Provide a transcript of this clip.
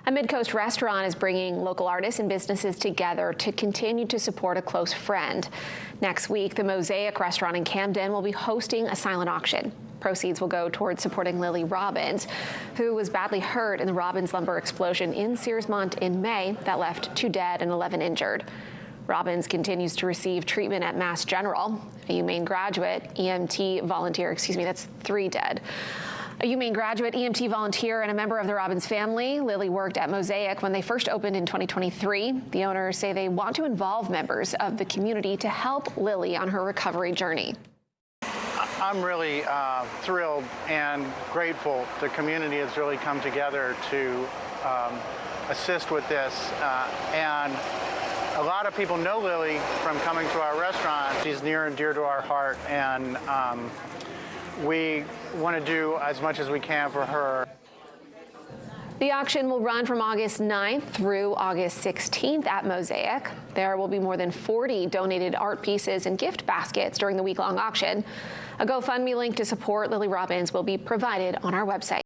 A Mid-Coast restaurant is bringing local artists and businesses together to continue to support a close friend. Next week, the Mosaic restaurant in Camden will be hosting a silent auction. Proceeds will go towards supporting Lily Robbins, who was badly hurt in the Robbins Lumber explosion in Searsmont in May that left 2 dead and 11 injured. Robbins continues to receive treatment at Mass General. A UMaine graduate EMT volunteer, that's 3 dead. A UMaine graduate, EMT volunteer, and a member of the Robbins family. Lily worked at Mosaic when they first opened in 2023. The owners say they want to involve members of the community to help Lily on her recovery journey. I'm really thrilled and grateful the community has really come together to assist with this. And a lot of people know Lily from coming to our restaurant. She's near and dear to our heart, and we want to do as much as we can for her. The auction will run from August 9th through August 16th at Mosaic. There will be more than 40 donated art pieces and gift baskets during the week-long auction. A GoFundMe link to support Lily Robbins will be provided on our website.